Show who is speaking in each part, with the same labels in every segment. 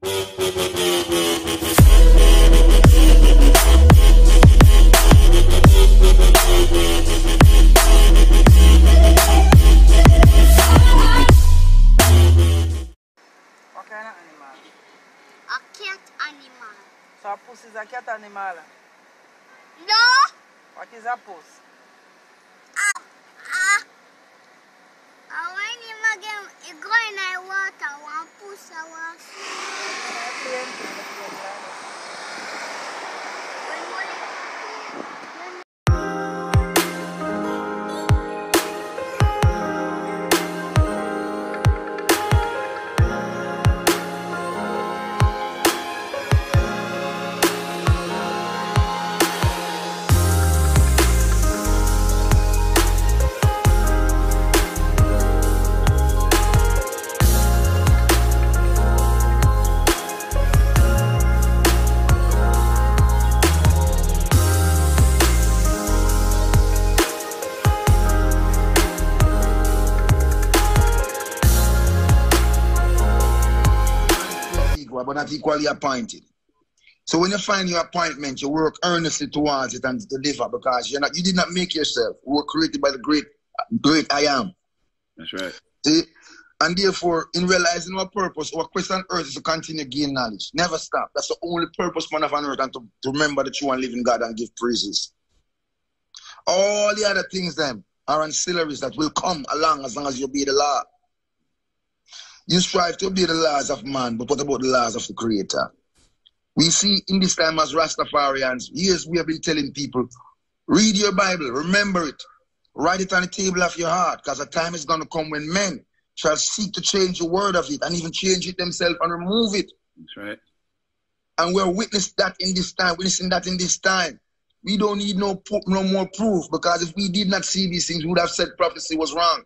Speaker 1: kind of animal?
Speaker 2: A cat animal.
Speaker 1: So a puss is a cat animal?
Speaker 2: No.
Speaker 1: What is a puss?
Speaker 2: When you go in the water, one puss a one.
Speaker 3: But not equally appointed. So when you find your appointment, you work earnestly towards it and deliver, because you did not make yourself. You were created by the great I am.
Speaker 4: That's right.
Speaker 3: See? And therefore, in realizing our purpose, our quest on earth is to continue to gain knowledge. Never stop. That's the only purpose man of on earth, and to remember the true and living God and give praises. All the other things then are ancillaries that will come along as long as you obey the law. You strive to obey the laws of man, but what about the laws of the Creator? We see in this time as Rastafarians, years we have been telling people, read your Bible, remember it, write it on the table of your heart, because a time is going to come when men shall seek to change the word of it and even change it themselves and remove it.
Speaker 4: That's right.
Speaker 3: And we're witnessing that in this time. We don't need no more proof, because if we did not see these things, we would have said prophecy was wrong.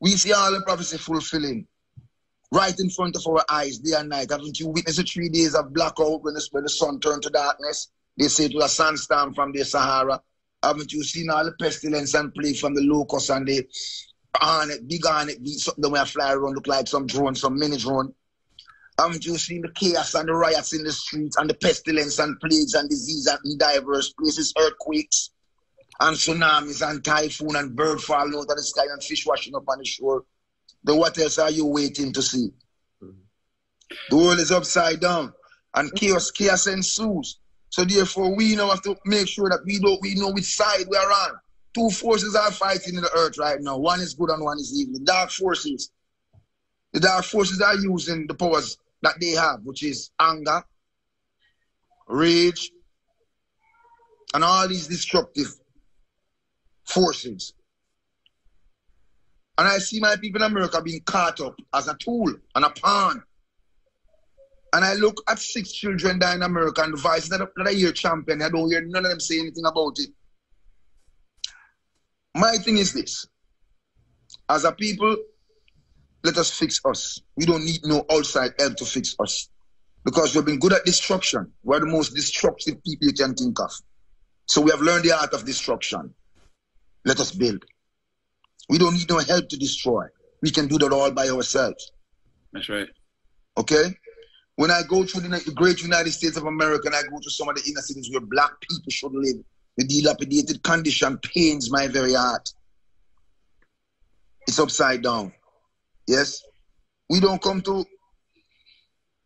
Speaker 3: We see all the prophecy fulfilling right in front of our eyes, day and night. Haven't you witnessed the 3 days of blackout when the sun turned to darkness? They say it was a sandstorm from the Sahara. Haven't you seen all the pestilence and plague from the locusts and the big hornet, something that will fly around, look like some drone, some mini drone? Haven't you seen the chaos and the riots in the streets and the pestilence and plagues and disease in diverse places, earthquakes and tsunamis and typhoon and bird falling out of the sky and fish washing up on the shore? Then what else are you waiting to see? The world is upside down and chaos ensues. So therefore we now have to make sure that we know which side we are on. Two forces are fighting in the earth right now. One is good and one is evil. The dark forces are using the powers that they have, which is anger, rage, and all these destructive forces. And I see my people in America being caught up as a tool and a pawn. And I look at 6 children there in America and the voices that I hear champion, I don't hear none of them say anything about it. My thing is this. As a people, let us fix us. We don't need no outside help to fix us. Because we've been good at destruction. We're the most destructive people you can think of. So we have learned the art of destruction. Let us build. We don't need no help to destroy. We can do that all by ourselves.
Speaker 4: That's right.
Speaker 3: Okay? When I go through the great United States of America and I go to some of the inner cities where black people should live, the dilapidated condition pains my very heart. It's upside down. Yes? We don't come to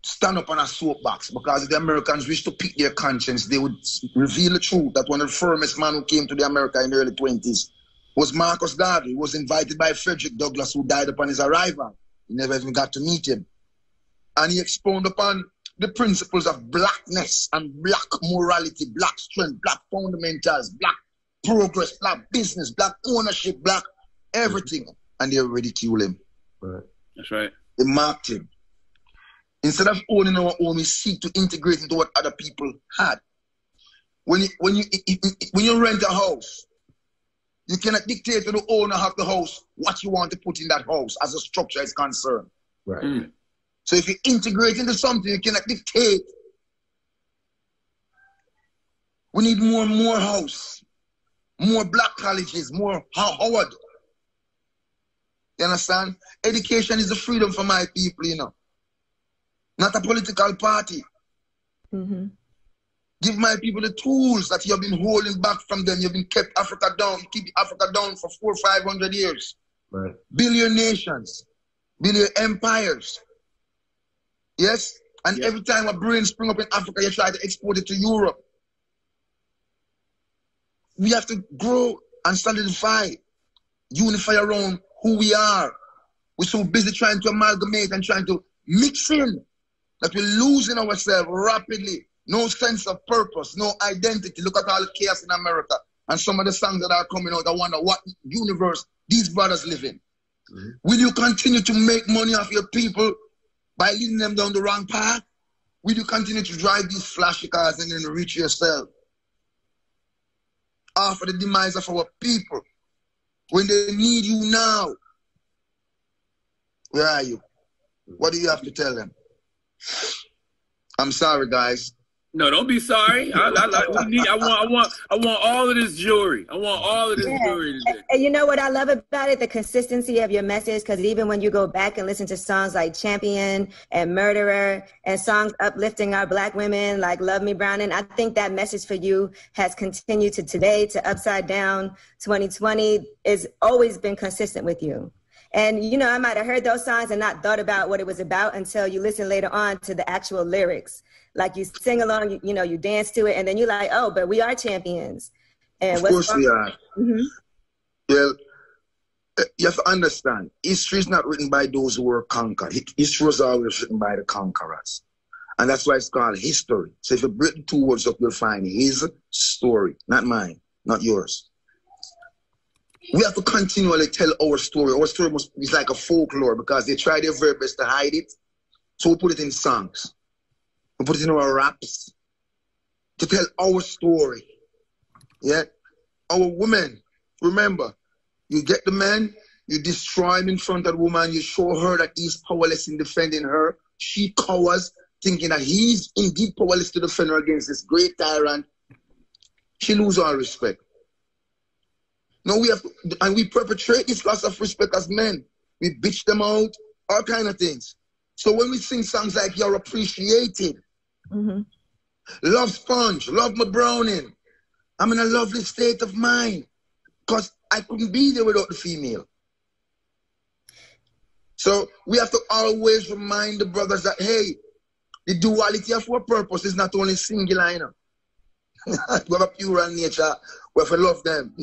Speaker 3: stand up on a soapbox, because if the Americans wish to pick their conscience, they would reveal the truth that one of the firmest man who came to the America in the early 20s was Marcus Garvey. He was invited by Frederick Douglass, who died upon his arrival. He never even got to meet him. And he expounded upon the principles of blackness and black morality, black strength, black fundamentals, black progress, black business, black ownership, black everything. And they ridiculed him.
Speaker 4: Right. That's right.
Speaker 3: They marked him. Instead of owning our own, we seek to integrate into what other people had. When you rent a house, you cannot dictate to the owner of the house what you want to put in that house as a structure is concerned.
Speaker 4: Right. Mm.
Speaker 3: So if you integrate into something, you cannot dictate. We need more and more house, more black colleges, more Howard. You understand? Education is the freedom for my people, you know. not a political party.
Speaker 5: Mm-hmm.
Speaker 3: Give my people the tools that you have been holding back from them. You've been kept Africa down. You keep Africa down for 400 or 500 years.
Speaker 6: Right.
Speaker 3: Build your nations. Build your empires. Yes? And every time a brain spring up in Africa, you try to export it to Europe. We have to grow and solidify, unify around who we are. We're so busy trying to amalgamate and trying to mix in that we're losing ourselves rapidly. No sense of purpose, no identity. Look at all the chaos in America. And some of the songs that are coming out, I wonder what universe these brothers live in. Mm-hmm. Will you continue to make money off your people by leading them down the wrong path? Will you continue to drive these flashy cars and then reach yourself? After the demise of our people, when they need you now, where are you? What do you have to tell them? I'm sorry, guys.
Speaker 4: No, don't be sorry. I want all of this jewelry. I want all of this jewelry today.
Speaker 5: And you know what I love about it? The consistency of your message. Because even when you go back and listen to songs like Champion and Murderer and songs uplifting our Black women like Love Me Browning, I think that message for you has continued to today, to Upside Down 2020, is always been consistent with you. And, you know, I might have heard those songs and not thought about what it was about until you listen later on to the actual lyrics. Like you sing along, you know, you dance to it, and then you're like, oh, but we are champions. And
Speaker 3: of course we are.
Speaker 5: Mm-hmm.
Speaker 3: Well, you have to understand, history is not written by those who were conquered. History was always written by the conquerors. And that's why it's called history. So if you break the two words up, you'll find his story, not mine, not yours. We have to continually tell our story. Our story is like a folklore because they try their very best to hide it. So we put it in songs. We put it in our raps to tell our story. Yeah? Our women, remember, you get the man, you destroy him in front of the woman, you show her that he's powerless in defending her. She cowers, thinking that he's indeed powerless to defend her against this great tyrant. She loses all respect. No, we have to, and we perpetrate this loss of respect as men. We bitch them out, all kind of things. So when we sing songs like You're Appreciated,
Speaker 5: mm-hmm.
Speaker 3: Love Sponge, Love My Browning, I'm in a lovely state of mind because I couldn't be there without the female. So we have to always remind the brothers that, hey, the duality of our purpose is not only singular, you know. We have a pure nature, we have to love them.